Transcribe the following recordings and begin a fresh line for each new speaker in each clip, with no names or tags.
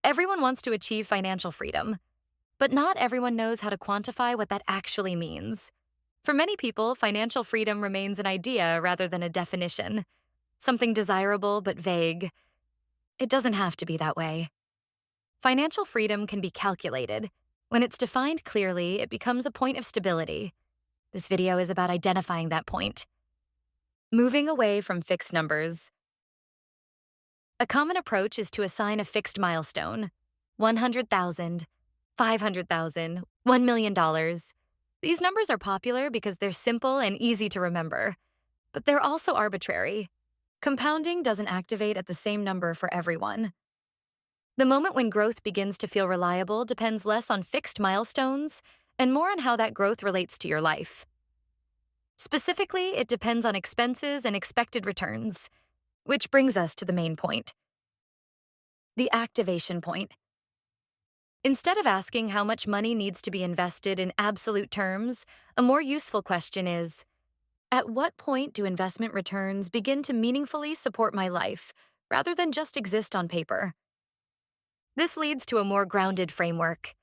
Everyone wants to achieve financial freedom, but not everyone knows how to quantify what that actually means. For many people, financial freedom remains an idea rather than a definition, something desirable but vague. It doesn't have to be that way. Financial freedom can be calculated. When it's defined clearly, it becomes a point of stability. This video is about identifying that point. Moving away from fixed numbers. A common approach is to assign a fixed milestone: 100,000, 500,000, $1 million. These numbers are popular because they're simple and easy to remember, but they're also arbitrary. Compounding doesn't activate at the same number for everyone. The moment when growth begins to feel reliable depends less on fixed milestones and more on how that growth relates to your life. Specifically, it depends on expenses and expected returns, which brings us to the main point: the activation point. Instead of asking how much money needs to be invested in absolute terms, a more useful question is, at what point do investment returns begin to meaningfully support my life, rather than just exist on paper? This leads to a more grounded framework.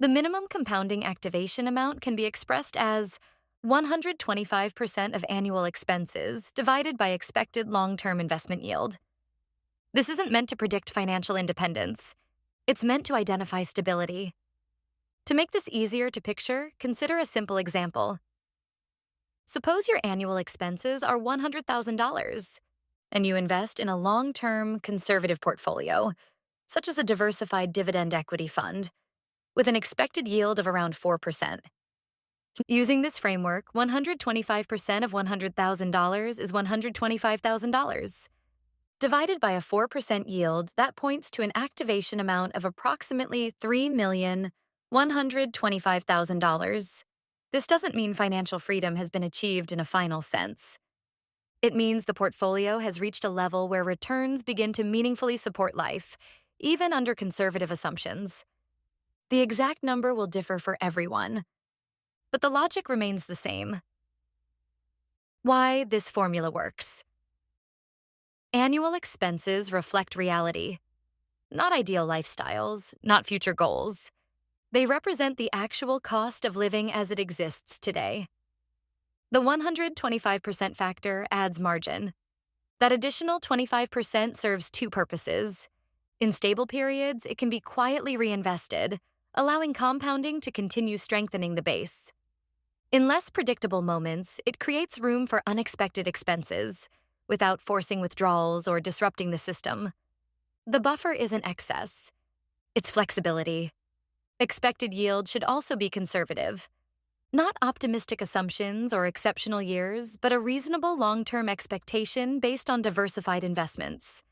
The minimum compounding activation amount can be expressed as 125% of annual expenses divided by expected long-term investment yield. This isn't meant to predict financial independence. It's meant to identify stability. To make this easier to picture, consider a simple example. Suppose your annual expenses are $100,000, and you invest in a long-term, conservative portfolio, such as a diversified dividend equity fund, with an expected yield of around 4%. Using this framework, 125% of $100,000 is $125,000. Divided by a 4% yield, that points to an activation amount of approximately $3,125,000. This doesn't mean financial freedom has been achieved in a final sense. It means the portfolio has reached a level where returns begin to meaningfully support life, even under conservative assumptions. The exact number will differ for everyone, but the logic remains the same. Why this formula works. Annual expenses reflect reality, not ideal lifestyles, not future goals. They represent the actual cost of living as it exists today. The 125% factor adds margin. That additional 25% serves two purposes. In stable periods, it can be quietly reinvested, allowing compounding to continue strengthening the base. In less predictable moments, it creates room for unexpected expenses, without forcing withdrawals or disrupting the system. The buffer isn't excess. It's flexibility. Expected yield should also be conservative. Not optimistic assumptions or exceptional years, but a reasonable long-term expectation based on diversified investments.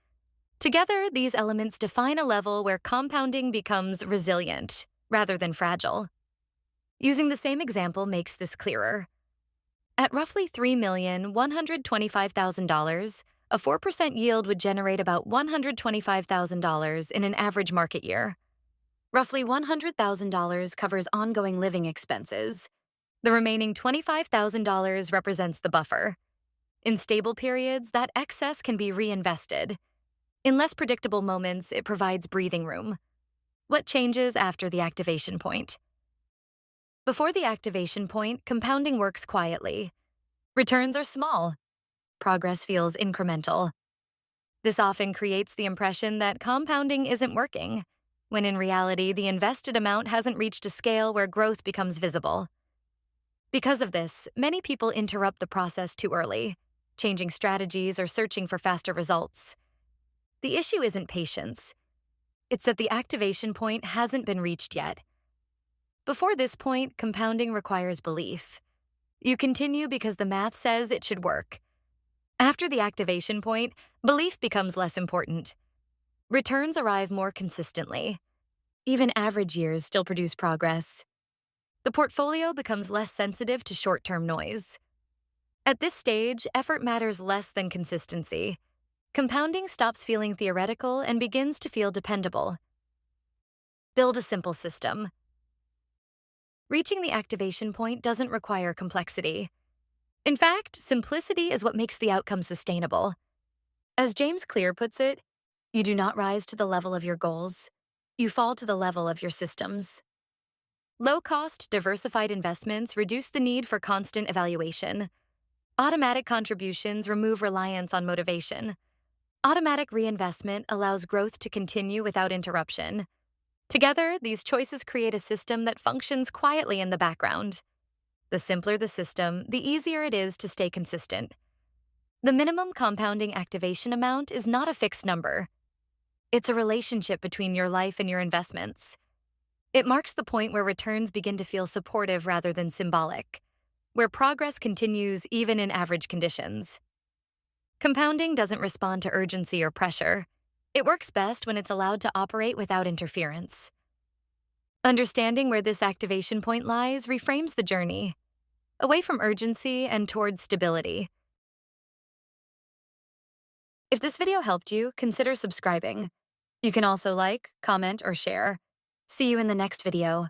Together, these elements define a level where compounding becomes resilient, rather than fragile. Using the same example makes this clearer. At roughly $3,125,000, a 4% yield would generate about $125,000 in an average market year. Roughly $100,000 covers ongoing living expenses. The remaining $25,000 represents the buffer. In stable periods, that excess can be reinvested. In less predictable moments, it provides breathing room. What changes after the activation point? Before the activation point, compounding works quietly. Returns are small. Progress feels incremental. This often creates the impression that compounding isn't working, when in reality, the invested amount hasn't reached a scale where growth becomes visible. Because of this, many people interrupt the process too early, changing strategies or searching for faster results. The issue isn't patience. It's that the activation point hasn't been reached yet. Before this point, compounding requires belief. You continue because the math says it should work. After the activation point, belief becomes less important. Returns arrive more consistently. Even average years still produce progress. The portfolio becomes less sensitive to short-term noise. At this stage, effort matters less than consistency. Compounding stops feeling theoretical and begins to feel dependable. Build a simple system. Reaching the activation point doesn't require complexity. In fact, simplicity is what makes the outcome sustainable. As James Clear puts it, you do not rise to the level of your goals. You fall to the level of your systems. Low-cost, diversified investments reduce the need for constant evaluation. Automatic contributions remove reliance on motivation. Automatic reinvestment allows growth to continue without interruption. Together, these choices create a system that functions quietly in the background. The simpler the system, the easier it is to stay consistent. The minimum compounding activation amount is not a fixed number. It's a relationship between your life and your investments. It marks the point where returns begin to feel supportive rather than symbolic, where progress continues even in average conditions. Compounding doesn't respond to urgency or pressure. It works best when it's allowed to operate without interference. Understanding where this activation point lies reframes the journey, away from urgency and towards stability. If this video helped you, consider subscribing. You can also like, comment, or share. See you in the next video.